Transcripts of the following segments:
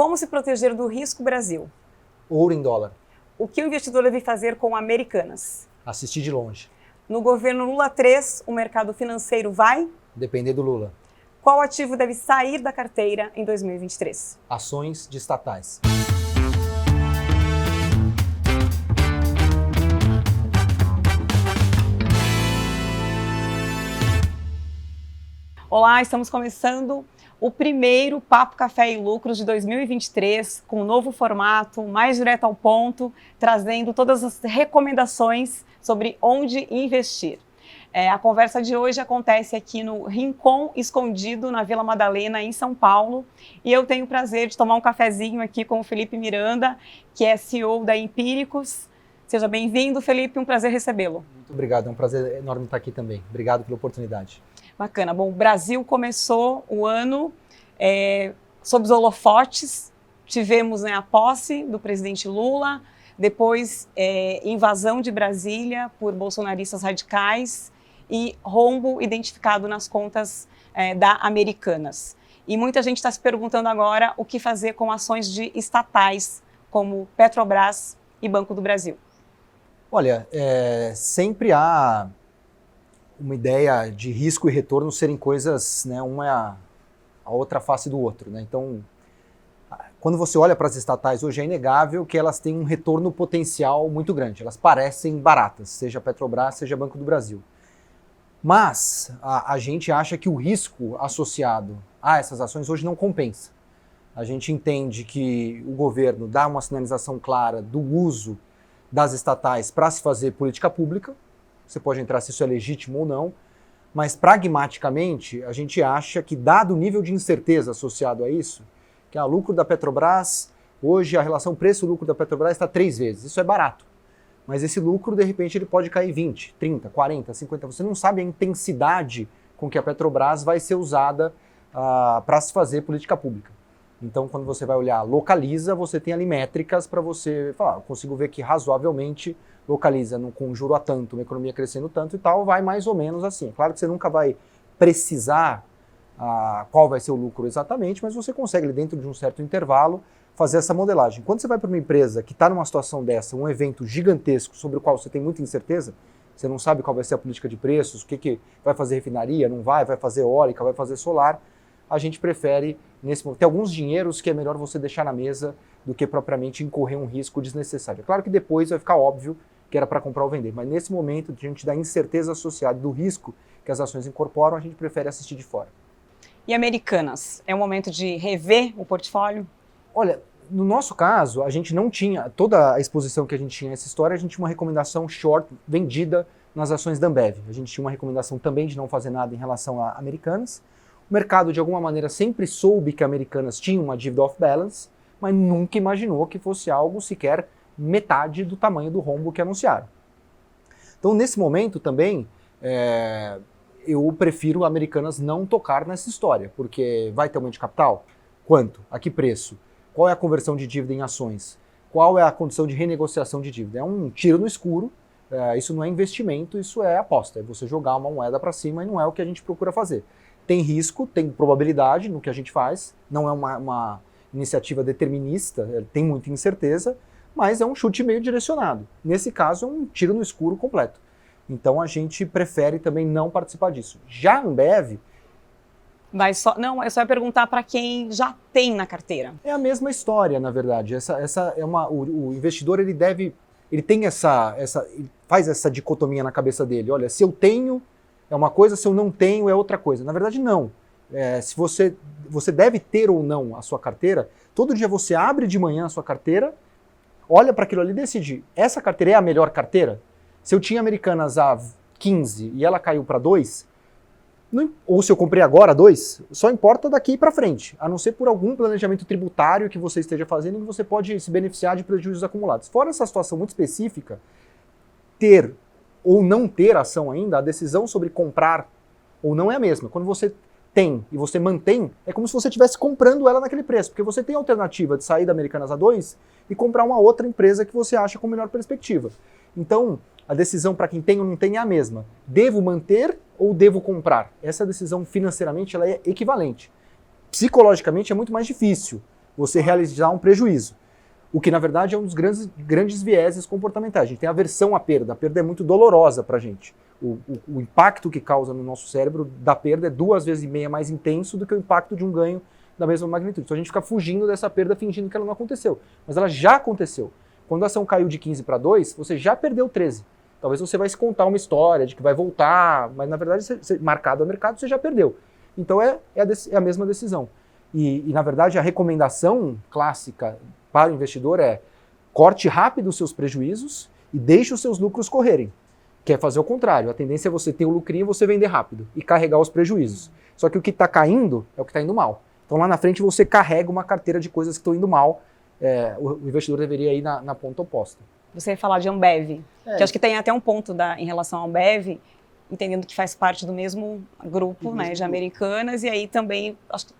Como se proteger do risco Brasil? Ouro em dólar. O que o investidor deve fazer com Americanas? Assistir de longe. No governo Lula 3, o mercado financeiro vai? Depender do Lula. Qual ativo deve sair da carteira em 2023? Ações de estatais. Olá, estamos começando o primeiro Papo Café e Lucros de 2023, com um novo formato, mais direto ao ponto, trazendo todas as recomendações sobre onde investir. A conversa de hoje acontece aqui no Rincon Escondido, na Vila Madalena, em São Paulo, e eu tenho o prazer de tomar um cafezinho aqui com o Felipe Miranda, que é CEO da Empíricos. Seja bem-vindo, Felipe, um prazer recebê-lo. Muito obrigado, é um prazer enorme estar aqui também. Obrigado pela oportunidade. Bacana. Bom, o Brasil começou o ano sob os holofotes. Tivemos a posse do presidente Lula, depois invasão de Brasília por bolsonaristas radicais e rombo identificado nas contas da Americanas. E muita gente está se perguntando agora o que fazer com ações de estatais como Petrobras e Banco do Brasil. Olha, sempre há uma ideia de risco e retorno serem coisas, né, uma é a outra face do outro, né? Então, quando você olha para as estatais hoje, é inegável que elas têm um retorno potencial muito grande. Elas parecem baratas, seja Petrobras, seja Banco do Brasil. Mas a gente acha que o risco associado a essas ações hoje não compensa. A gente entende que o governo dá uma sinalização clara do uso das estatais para se fazer política pública. Você pode entrar se isso é legítimo ou não, mas pragmaticamente a gente acha que, dado o nível de incerteza associado a isso, que o lucro da Petrobras, hoje a relação preço-lucro da Petrobras está 3 vezes. Isso é barato, mas esse lucro de repente ele pode cair 20, 30, 40, 50. Você não sabe a intensidade com que a Petrobras vai ser usada para se fazer política pública. Então, quando você vai olhar localiza, você tem ali métricas para você falar, eu consigo ver que razoavelmente localiza com juro a tanto, uma economia crescendo tanto e tal, vai mais ou menos assim. Claro que você nunca vai precisar qual vai ser o lucro exatamente, mas você consegue, dentro de um certo intervalo, fazer essa modelagem. Quando você vai para uma empresa que está numa situação dessa, um evento gigantesco sobre o qual você tem muita incerteza, você não sabe qual vai ser a política de preços, o que vai fazer refinaria, não vai fazer eólica, vai fazer solar, a gente prefere, nesse momento, ter alguns dinheiros que é melhor você deixar na mesa do que propriamente incorrer um risco desnecessário. É claro que depois vai ficar óbvio que era para comprar ou vender, mas nesse momento, diante da incerteza associada do risco que as ações incorporam, a gente prefere assistir de fora. E Americanas, é o momento de rever o portfólio? Olha, no nosso caso, a gente não tinha, toda a exposição que a gente tinha a essa história, a gente tinha uma recomendação short vendida nas ações da Ambev. A gente tinha uma recomendação também de não fazer nada em relação a Americanas. O mercado, de alguma maneira, sempre soube que a Americanas tinha uma dívida off-balance, mas nunca imaginou que fosse algo sequer metade do tamanho do rombo que anunciaram. Então, nesse momento também, eu prefiro Americanas não tocar nessa história, porque vai ter aumento de capital? Quanto? A que preço? Qual é a conversão de dívida em ações? Qual é a condição de renegociação de dívida? É um tiro no escuro, isso não é investimento, isso é aposta, é você jogar uma moeda para cima e não é o que a gente procura fazer. Tem risco, tem probabilidade no que a gente faz, não é uma iniciativa determinista, tem muita incerteza, mas é um chute meio direcionado. Nesse caso, é um tiro no escuro completo. Então, a gente prefere também não participar disso. Já a Ambev... Não, eu só ia perguntar para quem já tem na carteira. É a mesma história, na verdade. O investidor, ele faz essa dicotomia na cabeça dele. Olha, se eu tenho, é uma coisa, se eu não tenho, é outra coisa. Na verdade, não. Se você deve ter ou não a sua carteira, todo dia você abre de manhã a sua carteira, olha para aquilo ali e decide, essa carteira é a melhor carteira? Se eu tinha Americanas a 15 e ela caiu para 2, ou se eu comprei agora 2, só importa daqui para frente, a não ser por algum planejamento tributário que você esteja fazendo que você pode se beneficiar de prejuízos acumulados. Fora essa situação muito específica, ter ou não ter ação ainda, a decisão sobre comprar ou não é a mesma. Quando você tem e você mantém, é como se você estivesse comprando ela naquele preço, porque você tem a alternativa de sair da Americanas a 2 e comprar uma outra empresa que você acha com melhor perspectiva. Então, a decisão para quem tem ou não tem é a mesma. Devo manter ou devo comprar? Essa decisão financeiramente ela é equivalente. Psicologicamente é muito mais difícil você realizar um prejuízo. O que, na verdade, é um dos grandes vieses comportamentais. A gente tem aversão à perda. A perda é muito dolorosa para a gente. O impacto que causa no nosso cérebro da perda é 2,5 vezes mais intenso do que o impacto de um ganho da mesma magnitude. Então a gente fica fugindo dessa perda, fingindo que ela não aconteceu. Mas ela já aconteceu. Quando a ação caiu de 15 para 2, você já perdeu 13. Talvez você vai se contar uma história de que vai voltar, mas na verdade, marcado a mercado, você já perdeu. Então é a mesma decisão. E na verdade, a recomendação clássica para o investidor é corte rápido os seus prejuízos e deixe os seus lucros correrem. Quer fazer o contrário. A tendência é você ter o lucrinho e você vender rápido e carregar os prejuízos. Só que o que está caindo é o que está indo mal. Então lá na frente você carrega uma carteira de coisas que estão indo mal. O investidor deveria ir na ponta oposta. Você ia falar de Ambev, que acho que tem até um ponto em relação à Ambev, entendendo que faz parte do mesmo grupo, né, de Americanas, e aí também acho que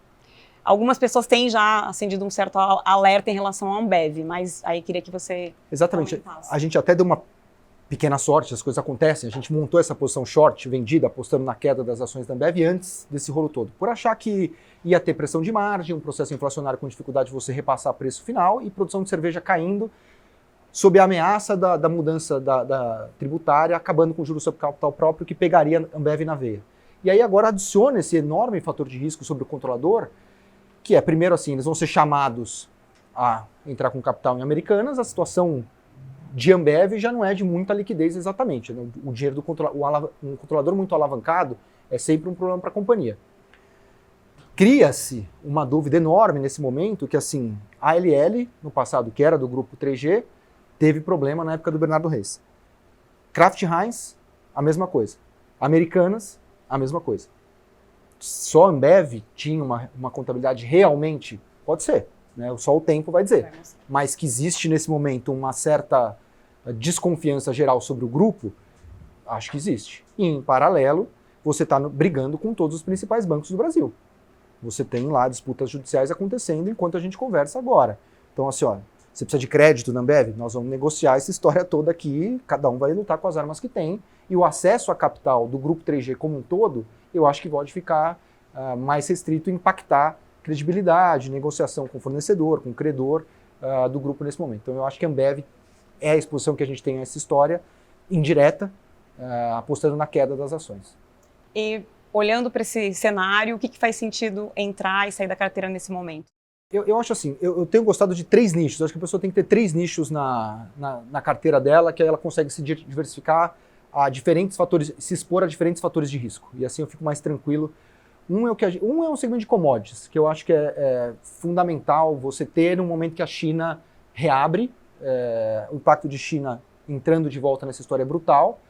algumas pessoas têm já acendido um certo alerta em relação à Ambev, mas aí queria que você Exatamente. comentasse. A gente até deu uma pequena sorte, as coisas acontecem, a gente montou essa posição short, vendida, apostando na queda das ações da Ambev antes desse rolo todo, por achar que ia ter pressão de margem, um processo inflacionário com dificuldade de você repassar preço final e produção de cerveja caindo, sob a ameaça da mudança da tributária, acabando com o juros sobre capital próprio, que pegaria a Ambev na veia. E aí agora adiciona esse enorme fator de risco sobre o controlador, que é, primeiro assim, eles vão ser chamados a entrar com capital em Americanas, a situação de Ambev já não é de muita liquidez exatamente. Né? O dinheiro do um controlador muito alavancado é sempre um problema para a companhia. Cria-se uma dúvida enorme nesse momento que, assim, a ALL, no passado, que era do grupo 3G, teve problema na época do Bernardo Reis. Kraft Heinz, a mesma coisa. Americanas, a mesma coisa. Só a Ambev tinha uma contabilidade realmente, pode ser, né? Só o tempo vai dizer, mas que existe nesse momento uma certa desconfiança geral sobre o grupo, acho que existe. E em paralelo, você está brigando com todos os principais bancos do Brasil. Você tem lá disputas judiciais acontecendo enquanto a gente conversa agora. Então assim, ó, você precisa de crédito na Ambev? Nós vamos negociar essa história toda aqui, cada um vai lutar com as armas que tem, e o acesso a capital do grupo 3G como um todo, eu acho que pode ficar mais restrito e impactar credibilidade, negociação com o fornecedor, com o credor do grupo nesse momento. Então eu acho que a Ambev é a exposição que a gente tem a essa história, indireta, apostando na queda das ações. E olhando para esse cenário, o que faz sentido entrar e sair da carteira nesse momento? Eu acho assim, eu tenho gostado de 3 nichos. Eu acho que a pessoa tem que ter 3 nichos na carteira dela, que aí ela consegue se diversificar a diferentes fatores, se expor a diferentes fatores de risco. E assim eu fico mais tranquilo. Um é um segmento de commodities, que eu acho que é fundamental você ter no momento que a China reabre. O impacto de China entrando de volta nessa história é brutal.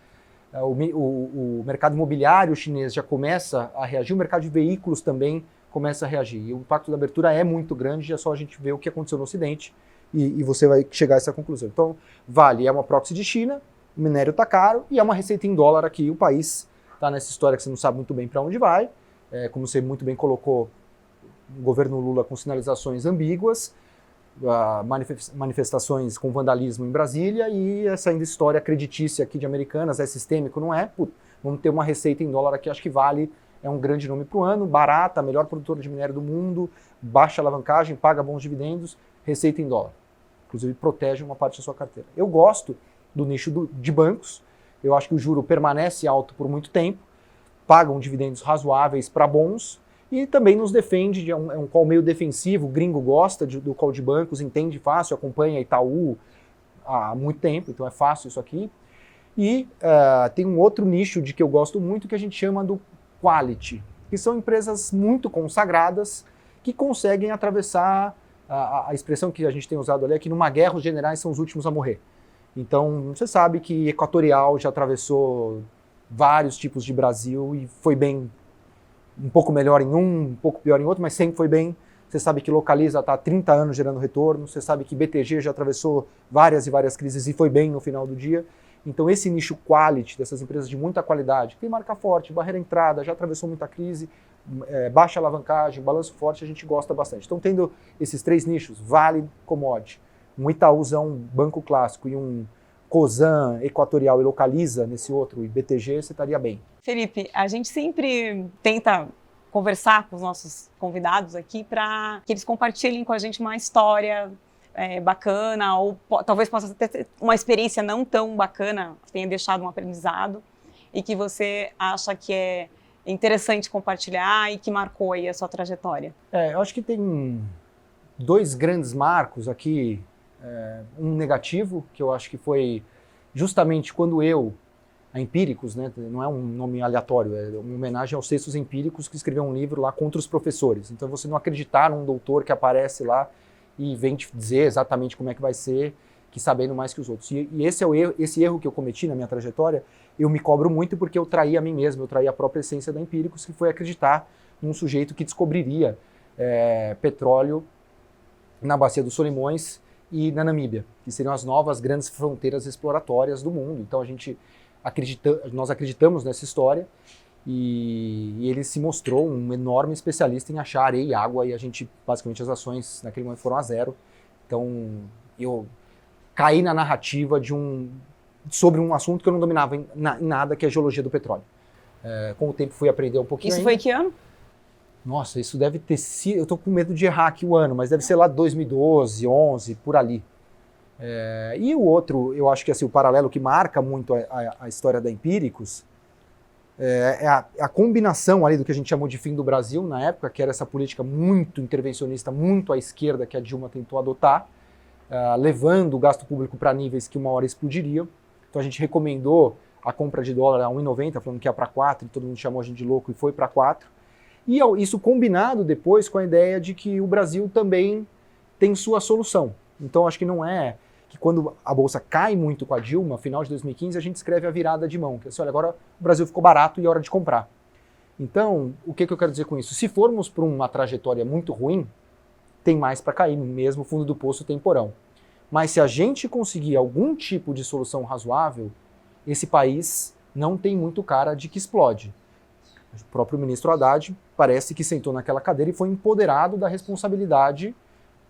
O mercado imobiliário chinês já começa a reagir, o mercado de veículos também começa a reagir. E o impacto da abertura é muito grande, é só a gente ver o que aconteceu no Ocidente e você vai chegar a essa conclusão. Então, Vale é uma proxy de China, o minério está caro e é uma receita em dólar aqui. O país está nessa história que você não sabe muito bem para onde vai. Como você muito bem colocou, o governo Lula com sinalizações ambíguas, manifestações com vandalismo em Brasília e essa ainda história creditícia aqui de Americanas, é sistêmico, não é? Vamos ter uma receita em dólar aqui, acho que Vale é um grande nome para o ano, barata, melhor produtora de minério do mundo, baixa alavancagem, paga bons dividendos, receita em dólar. Inclusive protege uma parte da sua carteira. Eu gosto do nicho de bancos, eu acho que o juro permanece alto por muito tempo, pagam dividendos razoáveis para bons e também nos defende, é um call meio defensivo, o gringo gosta do call de bancos, entende fácil, acompanha Itaú há muito tempo, então é fácil isso aqui. E tem um outro nicho de que eu gosto muito que a gente chama do quality, que são empresas muito consagradas que conseguem atravessar a expressão que a gente tem usado ali, é que numa guerra os generais são os últimos a morrer. Então você sabe que Equatorial já atravessou vários tipos de Brasil e foi bem, um pouco melhor em um pouco pior em outro, mas sempre foi bem. Você sabe que Localiza está há 30 anos gerando retorno, você sabe que BTG já atravessou várias e várias crises e foi bem no final do dia. Então esse nicho quality dessas empresas de muita qualidade, que tem marca forte, barreira entrada, já atravessou muita crise, baixa alavancagem, balanço forte, a gente gosta bastante. Então tendo esses 3 nichos, Vale, Commodity, um Itaúzão, banco clássico e um Cosan, Equatorial e Localiza nesse outro, e BTG, você estaria bem. Felipe, a gente sempre tenta conversar com os nossos convidados aqui para que eles compartilhem com a gente uma história bacana, ou talvez possa ter uma experiência não tão bacana, que tenha deixado um aprendizado e que você acha que é interessante compartilhar e que marcou aí a sua trajetória. Eu acho que tem 2 grandes marcos aqui, um negativo, que eu acho que foi justamente quando a Empíricos, né, não é um nome aleatório, é uma homenagem aos textos empíricos que escreveu um livro lá contra os professores. Então você não acreditar num doutor que aparece lá e vem te dizer exatamente como é que vai ser, que sabendo mais que os outros. E esse é o erro, esse erro que eu cometi na minha trajetória, eu me cobro muito porque eu traí a mim mesmo, eu traí a própria essência da Empíricos, que foi acreditar num sujeito que descobriria petróleo na Bacia dos Solimões e na Namíbia, que seriam as novas grandes fronteiras exploratórias do mundo. Então nós acreditamos nessa história e ele se mostrou um enorme especialista em achar areia e água, e basicamente as ações naquele momento foram a 0. Então eu caí na narrativa sobre um assunto que eu não dominava em nada, que é a geologia do petróleo. Com o tempo fui aprender um pouquinho. Isso foi que ano? Nossa, isso deve ter sido... Eu tô com medo de errar aqui o ano, mas deve ser lá 2012, 11, por ali. E o outro, eu acho que assim, o paralelo que marca muito a história da Empíricos é a combinação ali do que a gente chamou de fim do Brasil na época, que era essa política muito intervencionista, muito à esquerda que a Dilma tentou adotar, levando o gasto público para níveis que uma hora explodiriam. Então a gente recomendou a compra de dólar a 1,90, falando que ia para 4, e todo mundo chamou a gente de louco e foi para 4. E isso combinado depois com a ideia de que o Brasil também tem sua solução. Então acho que não é que quando a Bolsa cai muito com a Dilma, final de 2015, a gente escreve a virada de mão, que é assim, olha, agora o Brasil ficou barato e é hora de comprar. Então, o que eu quero dizer com isso? Se formos por uma trajetória muito ruim, tem mais para cair, mesmo o fundo do poço tem porão. Mas se a gente conseguir algum tipo de solução razoável, esse país não tem muito cara de que explode. O próprio ministro Haddad parece que sentou naquela cadeira e foi empoderado da responsabilidade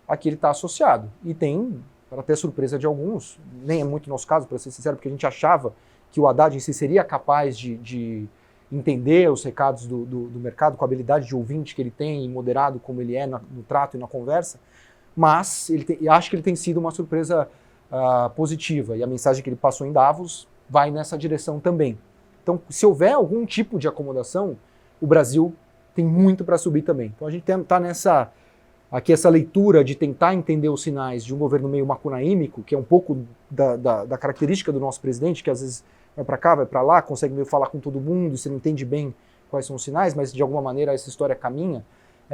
a que ele está associado. E tem, para até surpresa de alguns, nem é muito nosso caso, para ser sincero, porque a gente achava que o Haddad em si seria capaz de entender os recados do mercado, com a habilidade de ouvinte que ele tem, e moderado como ele é no trato e na conversa, mas acho que ele tem sido uma surpresa positiva, e a mensagem que ele passou em Davos vai nessa direção também. Então, se houver algum tipo de acomodação, o Brasil tem muito para subir também. Então a gente está essa leitura de tentar entender os sinais de um governo meio macunaímico, que é um pouco da característica do nosso presidente, que às vezes vai para cá, vai para lá, consegue meio falar com todo mundo, você não entende bem quais são os sinais, mas de alguma maneira essa história caminha.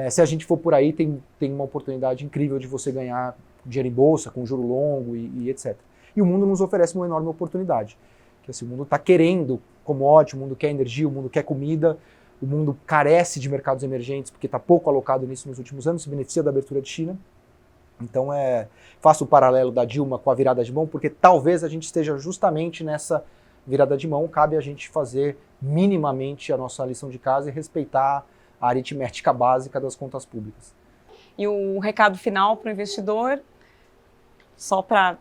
Se a gente for por aí, tem uma oportunidade incrível de você ganhar dinheiro em bolsa, com juro longo e etc. E o mundo nos oferece uma enorme oportunidade. Que assim, o mundo está querendo commodity, o mundo quer energia, o mundo quer comida, o mundo carece de mercados emergentes porque está pouco alocado nisso nos últimos anos, se beneficia da abertura de China. Então faço o paralelo da Dilma com a virada de mão, porque talvez a gente esteja justamente nessa virada de mão, cabe a gente fazer minimamente a nossa lição de casa e respeitar a aritmética básica das contas públicas. E o recado final para o investidor, só para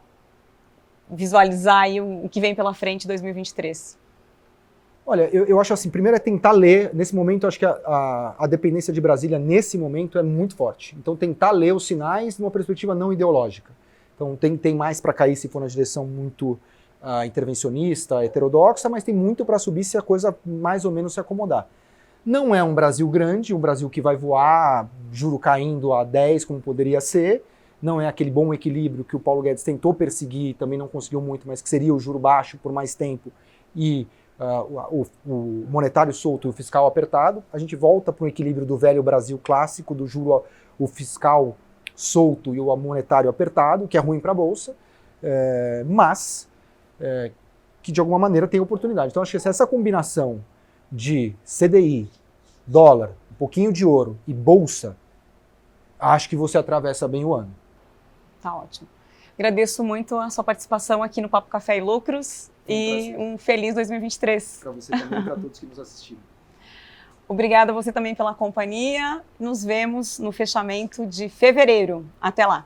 visualizar aí o que vem pela frente em 2023? Olha, eu acho assim, primeiro é tentar ler, nesse momento eu acho que a dependência de Brasília nesse momento é muito forte. Então tentar ler os sinais numa perspectiva não ideológica. Então tem mais para cair se for na direção muito intervencionista, heterodoxa, mas tem muito para subir se a coisa mais ou menos se acomodar. Não é um Brasil grande, um Brasil que vai voar, juro caindo a 10 como poderia ser, não é aquele bom equilíbrio que o Paulo Guedes tentou perseguir, também não conseguiu muito, mas que seria o juro baixo por mais tempo e o monetário solto e o fiscal apertado. A gente volta para o equilíbrio do velho Brasil clássico, do juro, o fiscal solto e o monetário apertado, que é ruim para a Bolsa, mas que de alguma maneira tem oportunidade. Então acho que essa combinação de CDI, dólar, um pouquinho de ouro e Bolsa, acho que você atravessa bem o ano. Tá ótimo. Agradeço muito a sua participação aqui no Papo Café e Lucros e um feliz 2023. Para você também e para todos que nos assistiram. Obrigada a você também pela companhia. Nos vemos no fechamento de fevereiro. Até lá.